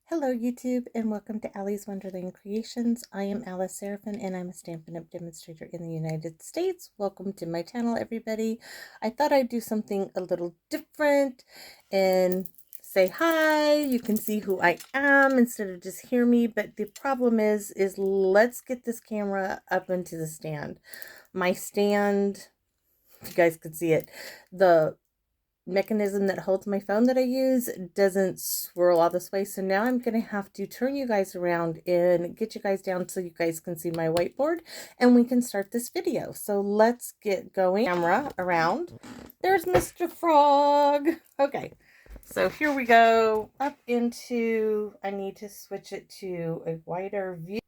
Hello YouTube and welcome to Allie's Wonderland Creations. I am Alice Seraphin and I'm a Stampin' Up! Demonstrator in the United States. Welcome to my channel, everybody. I thought I'd do something a little different and say hi. You can see who I am instead of just hear me, but the problem is let's get this camera up into the stand. My stand, if you guys can see it, the mechanism that holds my phone that I use doesn't swirl all this way, so now I'm gonna have to turn you guys around and get you guys down so you guys can see my whiteboard and we can start this video. So let's get going. Camera around. There's Mr. Frog. Okay, so here we go up into, I need to switch it to a wider view.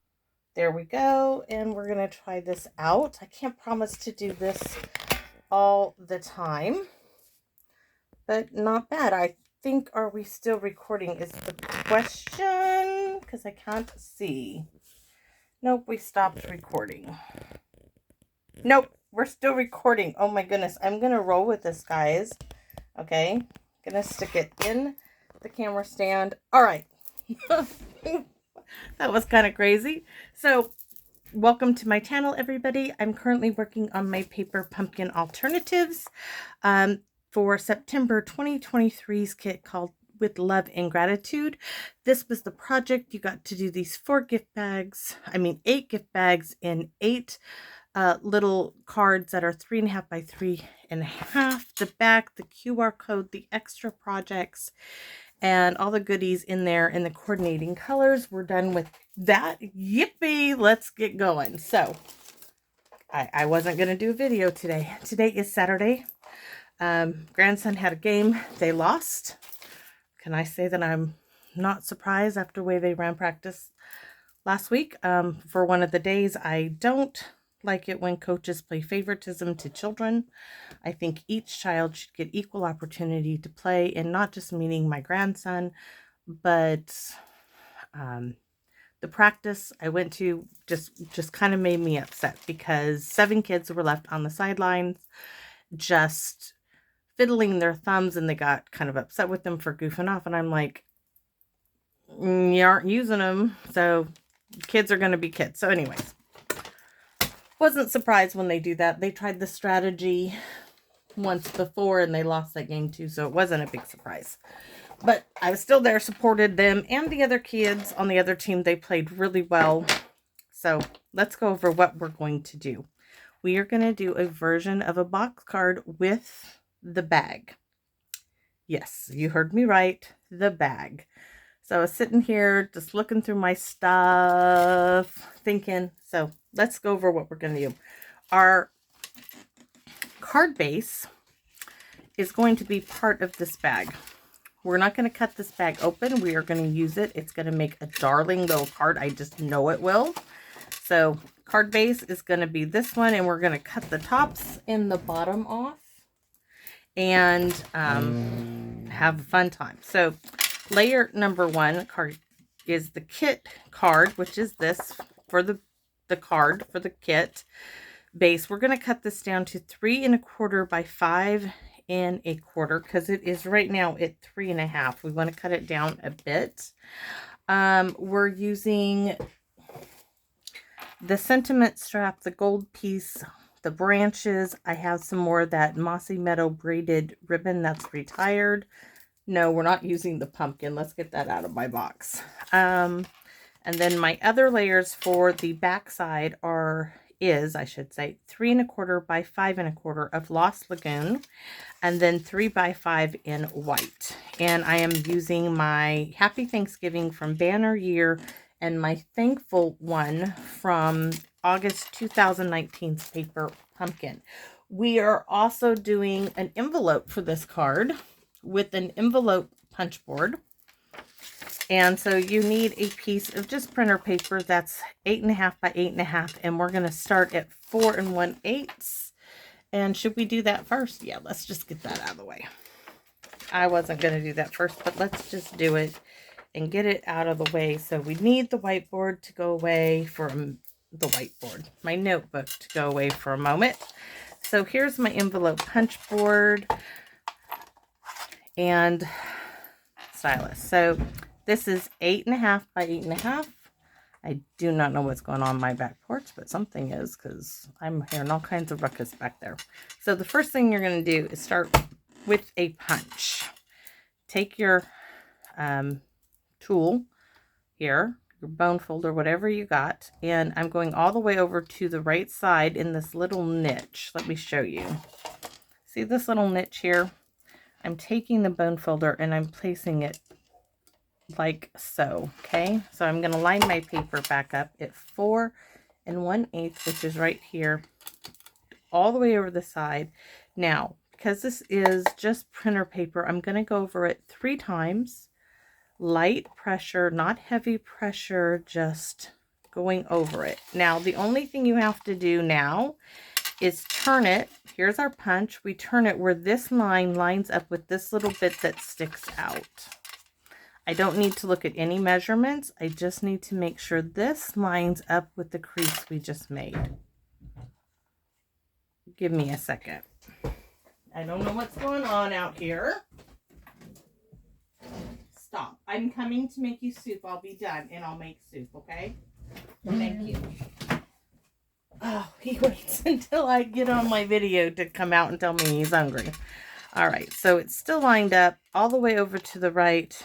There we go, and we're gonna try this out. I can't promise to do this all the time, but not bad. I think, are we still recording is the question, because I can't see. Nope, we stopped recording. Nope, we're still recording. Oh my goodness, I'm gonna roll with this, guys. Okay, gonna stick it in the camera stand. All right. That was kind of crazy. So welcome to my channel, everybody. I'm currently working on my paper pumpkin alternatives for September 2023's kit called With Love and Gratitude. This was the project. You got to do these 8 gift bags in 8 little cards that are 3.5 by 3.5. The back, the QR code, the extra projects, and all the goodies in there in the coordinating colors. We're done with that. Yippee! Let's get going. So I wasn't going to do a video today. Today is Saturday. Grandson had a game. They lost. Can I say that I'm not surprised after the way they ran practice last week? For one of the days, I don't like it when coaches play favoritism to children. I think each child should get equal opportunity to play, and not just meaning my grandson, but the practice I went to just kind of made me upset because 7 kids were left on the sidelines just fiddling their thumbs, and they got kind of upset with them for goofing off, and I'm like, you aren't using them, so kids are going to be kids. So anyways, wasn't surprised when they do that. They tried the strategy once before and they lost that game too, so it wasn't a big surprise. But I was still there, supported them and the other kids on the other team. They played really well. So let's go over what we're going to do. We are going to do a version of a box card with the bag. Yes, you heard me right, the bag. So I was sitting here just looking through my stuff, thinking, so let's go over what we're going to do. Our card base is going to be part of this bag. We're not going to cut this bag open. We are going to use it. It's going to make a darling little card. I just know it will. So card base is going to be this one, and we're going to cut the tops and the bottom off and have a fun time. So layer number 1 card is the kit card, which is this for the card for the kit base. We're going to cut this down to 3 1/4 by 5 1/4 because it is right now at 3.5. We want to cut it down a bit. We're using the sentiment strap, the gold piece, the branches. I have some more of that mossy meadow braided ribbon that's retired. No, we're not using the pumpkin. Let's get that out of my box. And then my other layers for the back side I should say, 3 1/4 by 5 1/4 of Lost Lagoon, and then 3 by 5 in white. And I am using my Happy Thanksgiving from Banner Year and my Thankful one from August 2019's paper pumpkin. We are also doing an envelope for this card with an envelope punch board. And so you need a piece of just printer paper that's 8.5 by 8.5, and we're going to start at 4 1/8. And should we do that first? Yeah, let's just get that out of the way. I wasn't going to do that first, but let's just do it and get it out of the way. So we need the whiteboard to go away from my notebook to go away for a moment. So here's my envelope punch board and stylus. So This is 8.5 by 8.5. I do not know what's going on in my back porch, but something is, because I'm hearing all kinds of ruckus back there. So the first thing you're going to do is start with a punch. Take your tool here, your bone folder, whatever you got, and I'm going all the way over to the right side in this little niche. Let me show you. See this little niche here? I'm taking the bone folder and I'm placing it like so. Okay, so I'm going to line my paper back up at 4 1/8, which is right here, all the way over the side. Now, because this is just printer paper, I'm going to go over it 3 times. Light pressure, not heavy pressure, just going over it. Now, the only thing you have to do now is turn it. Here's our punch. We turn it where this line lines up with this little bit that sticks out. I don't need to look at any measurements. I just need to make sure this lines up with the crease we just made. Give me a second. I don't know what's going on out here. Stop. I'm coming to make you soup. I'll be done and I'll make soup, okay? Thank you. Oh, he waits until I get on my video to come out and tell me he's hungry. All right, so it's still lined up all the way over to the right.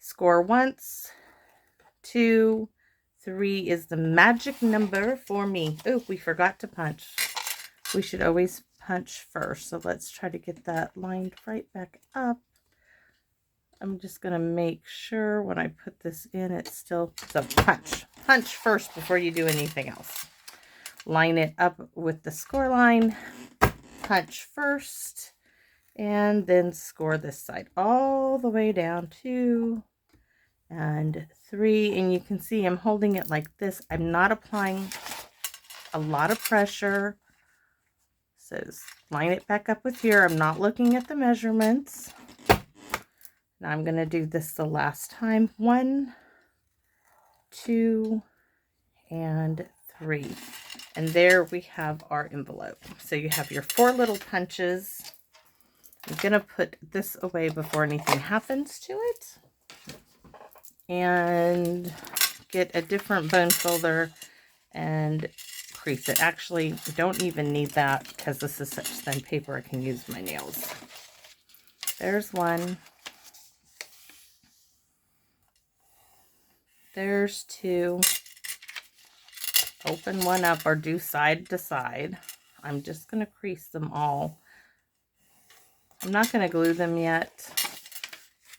Score once, 2, 3 is the magic number for me. Oh, we forgot to punch. We should always punch first. So let's try to get that lined right back up. I'm just going to make sure when I put this in, it's still, so punch. Punch first before you do anything else. Line it up with the score line. Punch first. And then score this side all the way down 2 and 3. And you can see I'm holding it like this. I'm not applying a lot of pressure. So line it back up with here. I'm not looking at the measurements. Now I'm going to do this the last time. 1, 2, and 3. And there we have our envelope. So you have your 4 little punches. I'm going to put this away before anything happens to it. And get a different bone folder and crease it. Actually, I don't even need that because this is such thin paper I can use my nails. There's 1. There's 2. Open one up or do side to side. I'm just going to crease them all. I'm not going to glue them yet.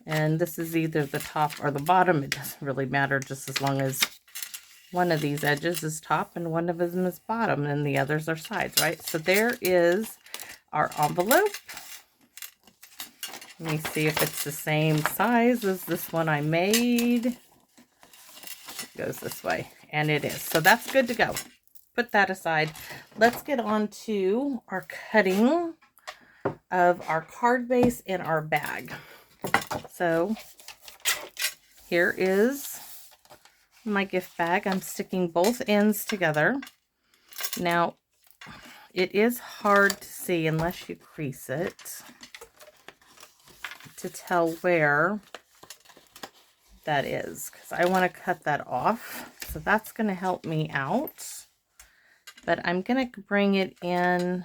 And this is either the top or the bottom. It doesn't really matter, just as long as one of these edges is top and one of them is bottom and the others are sides, right? So there is our envelope. Let me see if it's the same size as this one I made. It goes this way, and it is. So that's good to go. Put that aside. Let's get on to our cutting of our card base and our bag. So here is my gift bag. I'm sticking both ends together. Now, it is hard to see unless you crease it to tell where that is, because I want to cut that off. So that's going to help me out. But I'm going to bring it in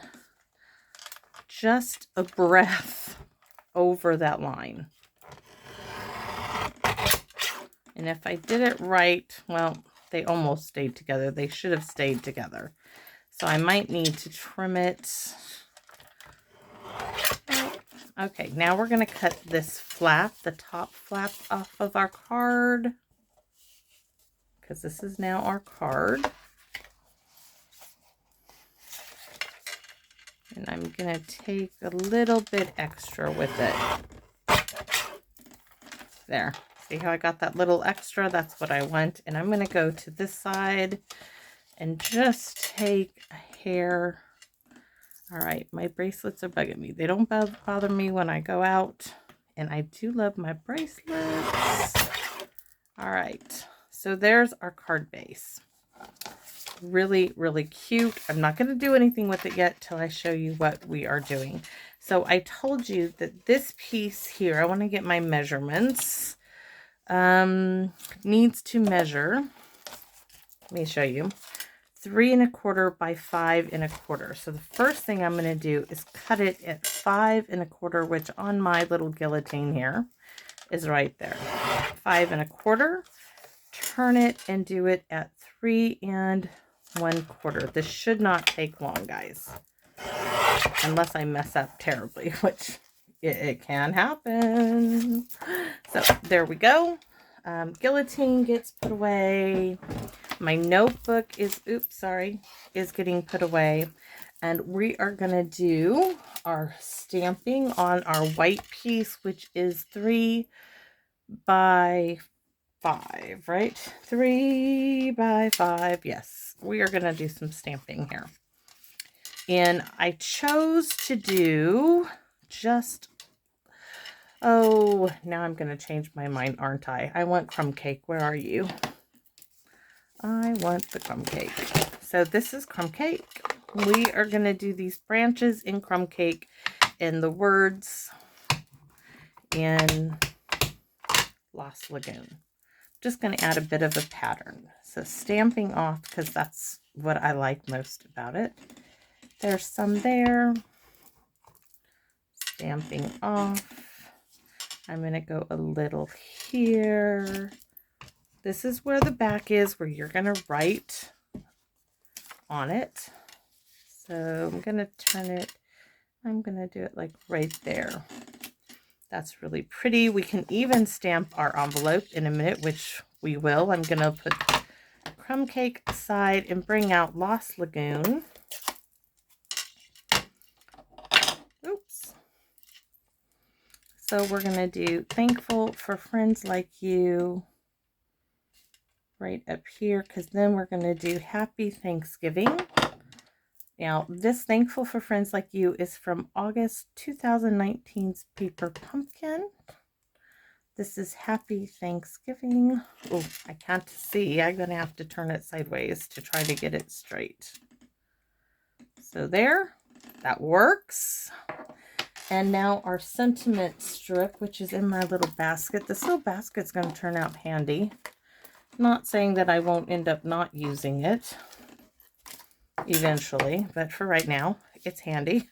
just a breath over that line. And if I did it right, well, they almost stayed together. They should have stayed together. So I might need to trim it. Okay, now we're going to cut this flap, the top flap, off of our card. Because this is now our card. And I'm going to take a little bit extra with it. There. See how I got that little extra? That's what I want. And I'm going to go to this side and just take a hair. All right, my bracelets are bugging me. They don't bother me when I go out. And I do love my bracelets. All right, so there's our card base. Really, really cute. I'm not going to do anything with it yet till I show you what we are doing. So I told you that this piece here, I want to get my measurements. Needs to measure, let me show you, 3 1/4 by 5 1/4. So the first thing I'm going to do is cut it at 5 1/4, which on my little guillotine here is right there. 5 1/4. Turn it and do it at 3 1/4. This should not take long, guys, unless I mess up terribly, which it can happen. So there we go. Guillotine gets put away. My notebook is, is getting put away. And we are going to do our stamping on our white piece, which is 3 by 5, right? 3 by 5. Yes, we are going to do some stamping here. And I chose to do just, oh, now I'm going to change my mind, aren't I? I want crumb cake. Where are you? I want the crumb cake. So this is crumb cake. We are going to do these branches in crumb cake and the words in Lost Lagoon. Just going to add a bit of a pattern. So stamping off, because that's what I like most about it. There's some there. Stamping off. I'm going to go a little here. This is where the back is, where you're going to write on it. So I'm going to turn it, I'm going to do it like right there. That's really pretty. We can even stamp our envelope in a minute, which we will. I'm going to put crumb cake aside and bring out Lost Lagoon. Oops. So we're going to do thankful for friends like you right up here, because then we're going to do happy Thanksgiving. Now, this thankful for friends like you is from August 2019's Paper Pumpkin. This is happy Thanksgiving. Oh, I can't see. I'm going to have to turn it sideways to try to get it straight. So there, that works. And now our sentiment strip, which is in my little basket. This little basket's going to turn out handy. Not saying that I won't end up not using it eventually, but for right now, it's handy.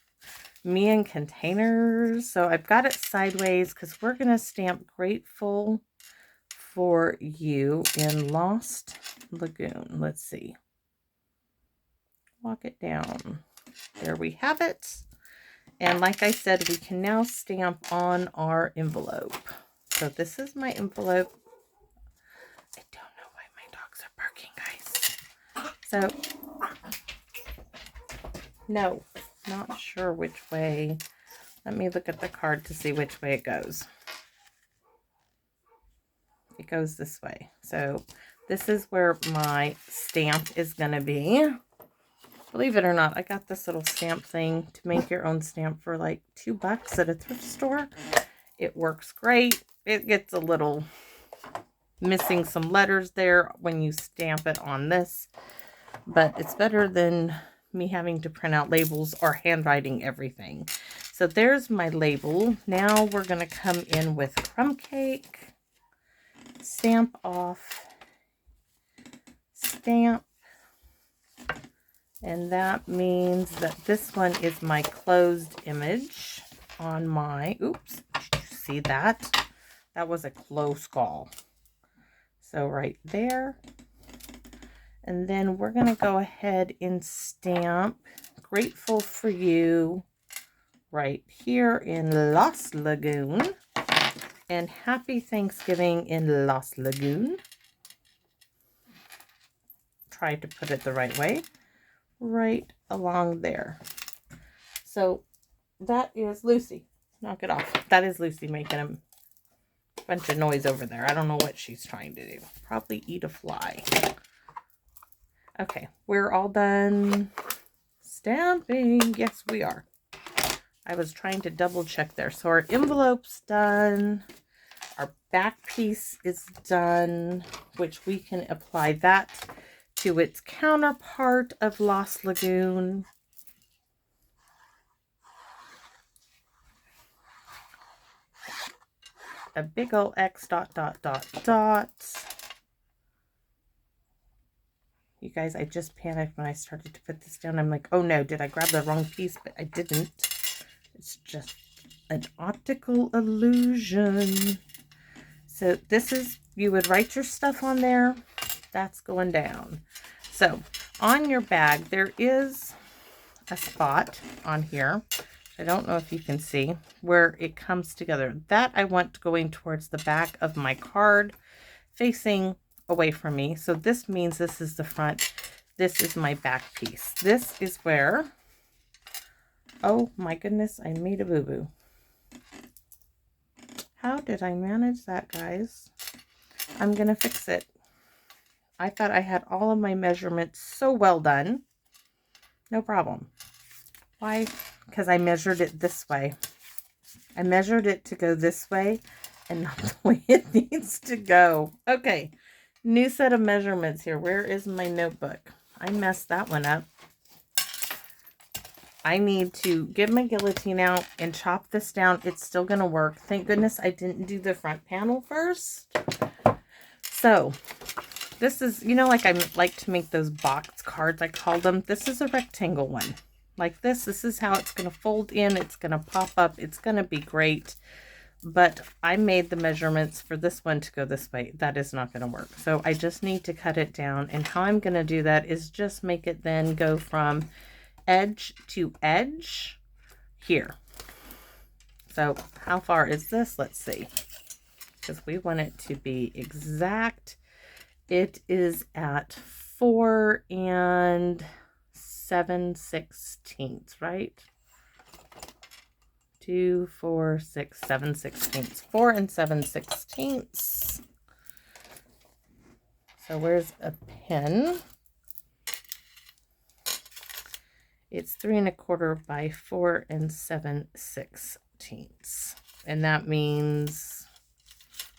Me and containers. So I've got it sideways because we're going to stamp grateful for you in Lost Lagoon. Let's see. Walk it down. There we have it. And like I said, we can now stamp on our envelope. So this is my envelope. I don't know why my dogs are barking, guys. So, no, not sure which way. Let me look at the card to see which way it goes. It goes this way. So this is where my stamp is going to be. Believe it or not, I got this little stamp thing to make your own stamp for like $2 at a thrift store. It works great. It gets a little missing some letters there when you stamp it on this, but it's better than me having to print out labels or handwriting everything. So there's my label. Now we're going to come in with crumb cake, stamp off, stamp, and that means that this one is my closed image on my, oops, did you see that? That was a close call. So right there. And then we're going to go ahead and stamp grateful for you right here in Lost Lagoon. And happy Thanksgiving in Lost Lagoon. Try to put it the right way. Right along there. So that is Lucy. Knock it off. That is Lucy making a bunch of noise over there. I don't know what she's trying to do. Probably eat a fly. Okay, we're all done stamping. Yes, we are. I was trying to double check there. So our envelope's done. Our back piece is done, which we can apply that to its counterpart of Lost Lagoon. a big old X dot dot dot dot. You guys, I just panicked when I started to put this down. I'm like, oh no, did I grab the wrong piece? But I didn't. It's just an optical illusion. So this is, you would write your stuff on there. That's going down. So on your bag, there is a spot on here. I don't know if you can see where it comes together. That I want going towards the back of my card, facing away from me. So this means this is the front. This is my back piece. This is where, oh my goodness, I made a boo-boo. How did I manage that, guys? I'm going to fix it. I thought I had all of my measurements so well done. No problem. Why? Because I measured it this way. I measured it to go this way and not the way it needs to go. Okay. New set of measurements here. Where is my notebook? I messed that one up. I need to get my guillotine out and chop this down. It's still going to work. Thank goodness I didn't do the front panel first. So this is, you know, like I like to make those box cards, I call them. This is a rectangle one. Like this. This is how it's going to fold in. It's going to pop up. It's going to be great. But I made the measurements for this one to go this way. That is not going to work. So I just need to cut it down. And how I'm going to do that is just make it then go from edge to edge here. So how far is this? Let's see. Because we want it to be exact. It is at 4 7/16, right? 2, 4, 6, 7/16. 4 7/16. So where's a pen? It's 3 1/4 by 4 7/16. And that means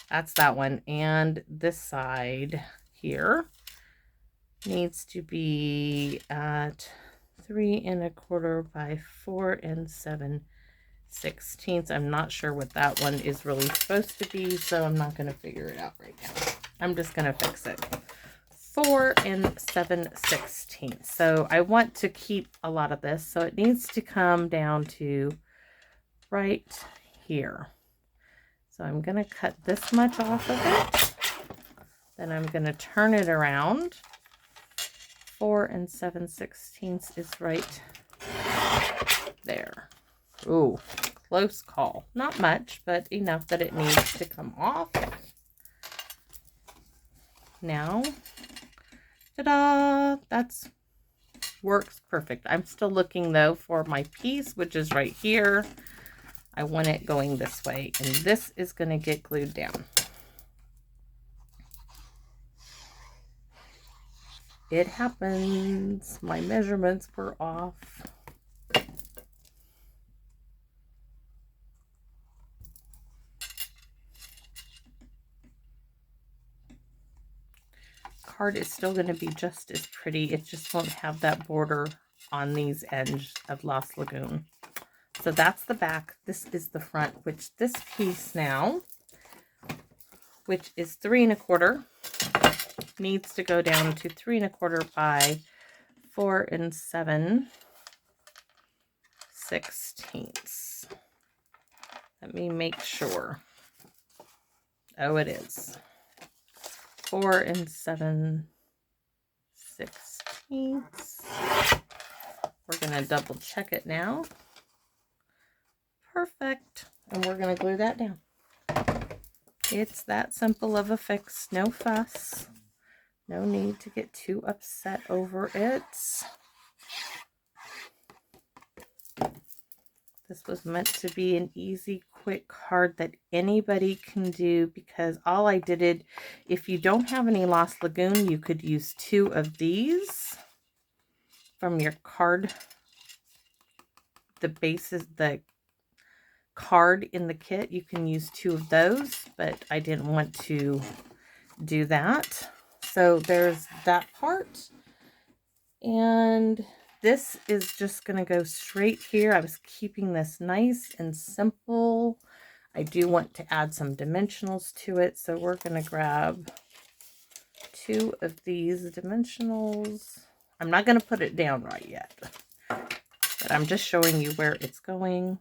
that's that one. And this side here needs to be at 3 1/4 by 4 7/16. I'm not sure what that one is really supposed to be, so I'm not going to figure it out right now. I'm just going to fix it. 4 7/16. So I want to keep a lot of this, so it needs to come down to right here. So I'm going to cut this much off of it. Then I'm going to turn it around. 4 7/16 is right there. Ooh, close call. Not much, but enough that it needs to come off. Now, ta-da! That's works perfect. I'm still looking though for my piece, which is right here. I want it going this way, and this is going to get glued down. It happens. My measurements were off. Card is still going to be just as pretty. It just won't have that border on these ends of Lost Lagoon. So that's the back. This is the front, which this piece now, which is 3 1/4, needs to go down to 3 1/4 by 4 7/16. Let me make sure. Oh, it is. 4 7/16. We're going to double check it now. Perfect. And we're going to glue that down. It's that simple of a fix. No fuss. No need to get too upset over it. This was meant to be an easy, quick card that anybody can do, because all I did, if you don't have any Lost Lagoon, you could use 2 of these from your card. The bases, the card in the kit, you can use 2 of those, but I didn't want to do that. So there's that part. And this is just going to go straight here. I was keeping this nice and simple. I do want to add some dimensionals to it, so we're going to grab 2 of these dimensionals. I'm not going to put it down right yet, but I'm just showing you where it's going.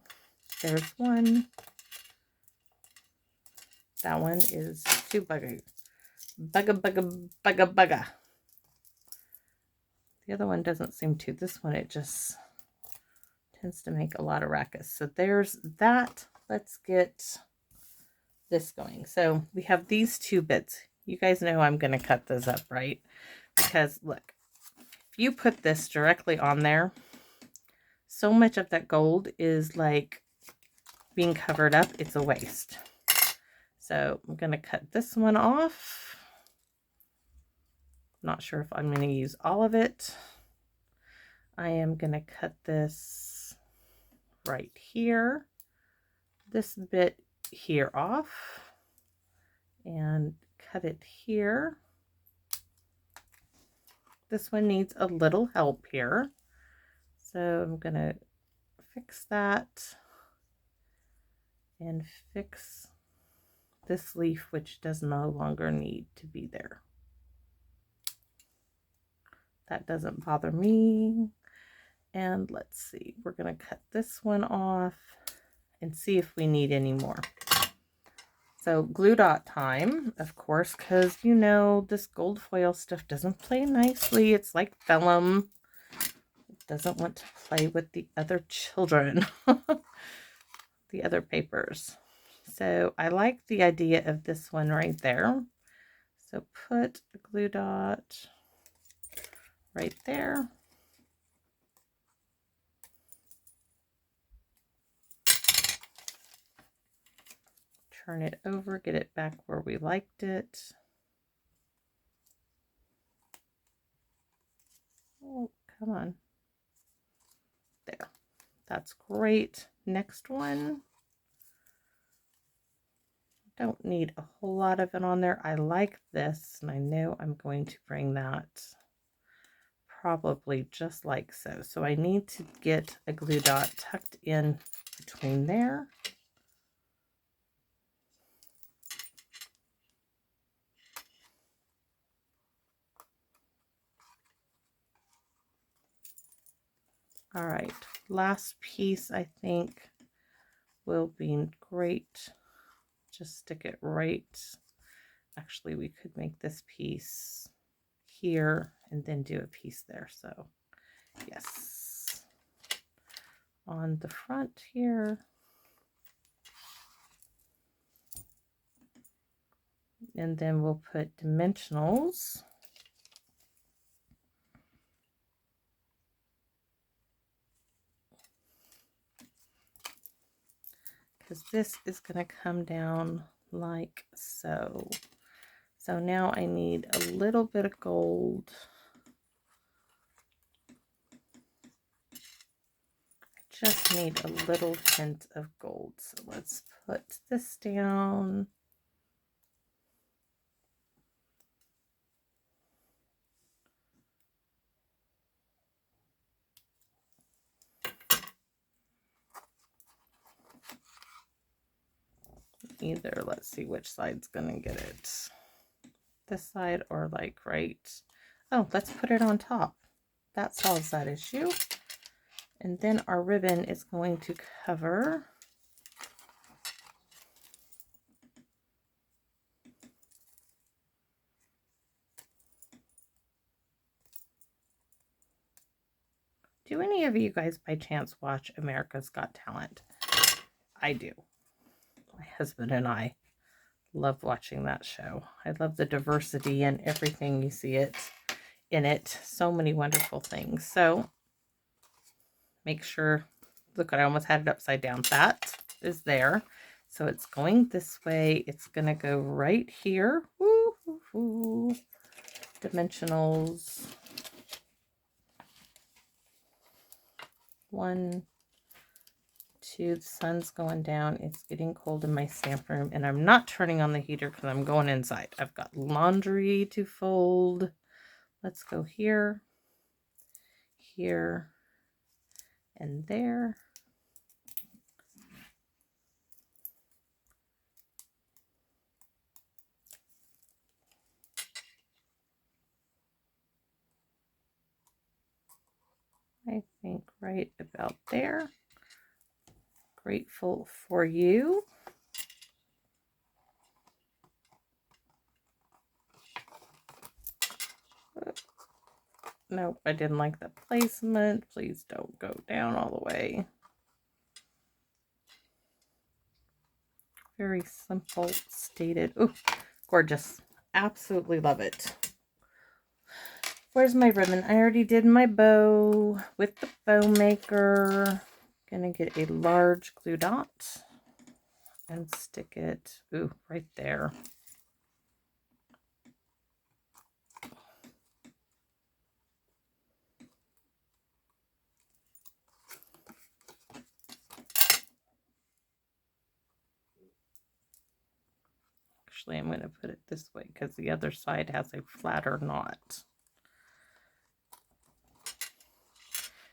There's one. That one is too bugga. Bugga. The other one doesn't seem to. This one, it just tends to make a lot of ruckus. So there's that. Let's get this going. So we have these 2 bits. You guys know I'm going to cut those up, right? Because look, if you put this directly on there, so much of that gold is like being covered up. It's a waste. So I'm going to cut this one off. Not sure if I'm going to use all of it. I am going to cut this right here, this bit here off, and cut it here. This one needs a little help here. So I'm going to fix that and fix this leaf, which does no longer need to be there. That doesn't bother me. And let's see, we're going to cut this one off and see if we need any more. So glue dot time, of course, because you know this gold foil stuff doesn't play nicely. It's like vellum. It doesn't want to play with the other children, the other papers. So I like the idea of this one right there. So put a glue dot right there. Turn it over, get it back where we liked it. Oh, come on. There. That's great. Next one. Don't need a whole lot of it on there. I like this, and I know I'm going to bring that probably just like so. So I need to get a glue dot tucked in between there. All right, last piece I think will be great. Just stick it right. Actually, we could make this piece here and then do a piece there. So yes, on the front here. And then we'll put dimensionals. Because this is going to come down like so. So now I need a little bit of gold. I just need a little hint of gold. So let's put this down. Either, let's see which side's gonna get it. This side or like right. Oh, let's put it on top. That solves that issue. And then our ribbon is going to cover Do any of you guys by chance watch America's Got Talent? I do. My husband and I love watching that show. I love the diversity and everything you see in it. So many wonderful things. So make sure, look, I almost had it upside down. That is there. So it's going this way. It's going to go right here. Woo, woo, woo. Dimensionals. 1, 2, the sun's going down. It's getting cold in my stamp room, and I'm not turning on the heater because I'm going inside. I've got laundry to fold. Let's go here, here, and there. I think right about there. Grateful for you. Nope, I didn't like the placement. Please don't go down all the way. Very simple stated. Ooh, gorgeous. Absolutely love it. Where's my ribbon? I already did my bow with the bow maker. Gonna get a large glue dot and stick it, ooh, right there. Actually, I'm going to put it this way because the other side has a flatter knot.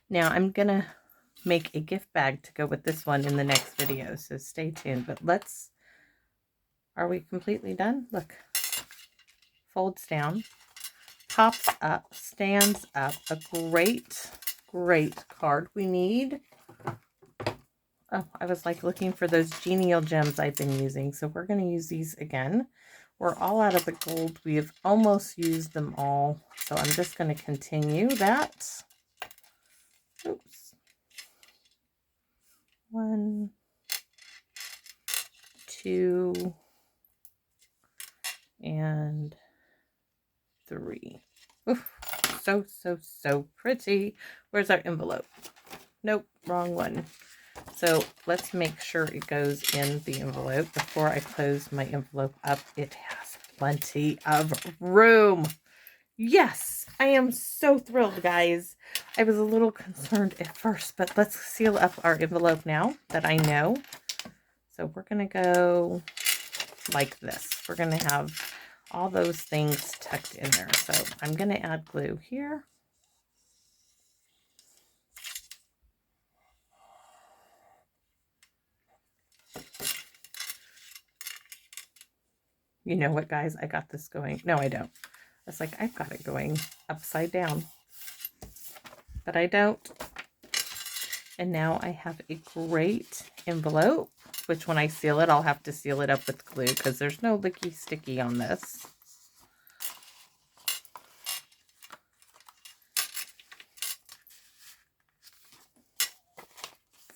Now I'm going to make a gift bag to go with this one in the next video, so stay tuned. But let's, are we completely done? Look, folds down, pops up, stands up. A great, great card we need. Oh, I was like looking for those genial gems I've been using. So we're going to use these again. We're all out of the gold. We have almost used them all. So I'm just going to continue that. Oops. 1, 2, and 3. Oof, so pretty. Where's our envelope? Nope, wrong one. So let's make sure it goes in the envelope. Before I close my envelope up, it has plenty of room. Yes, I am so thrilled, guys. I was a little concerned at first, but let's seal up our envelope now that I know. So we're going to go like this. We're going to have all those things tucked in there. So I'm going to add glue here. You know what, guys? I got this going. No, I don't. It's like I've got it going upside down. But I don't. And now I have a great envelope, which when I seal it, I'll have to seal it up with glue because there's no licky sticky on this.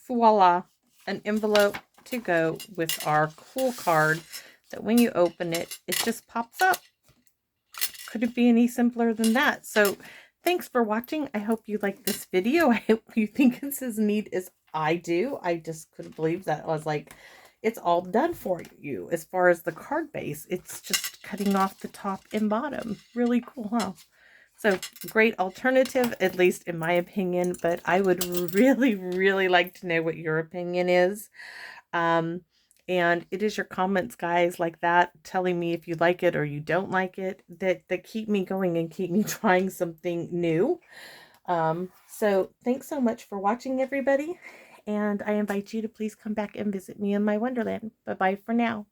Voila, an envelope to go with our cool card that when you open it, it just pops up. Could it be any simpler than that? So thanks for watching. I hope you like this video. I hope you think it's as neat as I do. I just couldn't believe that. I was like, it's all done for you as far as the card base. It's just cutting off the top and bottom. Really cool, huh? So great alternative, at least in my opinion, but I would really, really like to know what your opinion is. And it is your comments, guys, like that, telling me if you like it or you don't like it, that keep me going and keep me trying something new. So thanks so much for watching, everybody. And I invite you to please come back and visit me in my Wonderland. Bye-bye for now.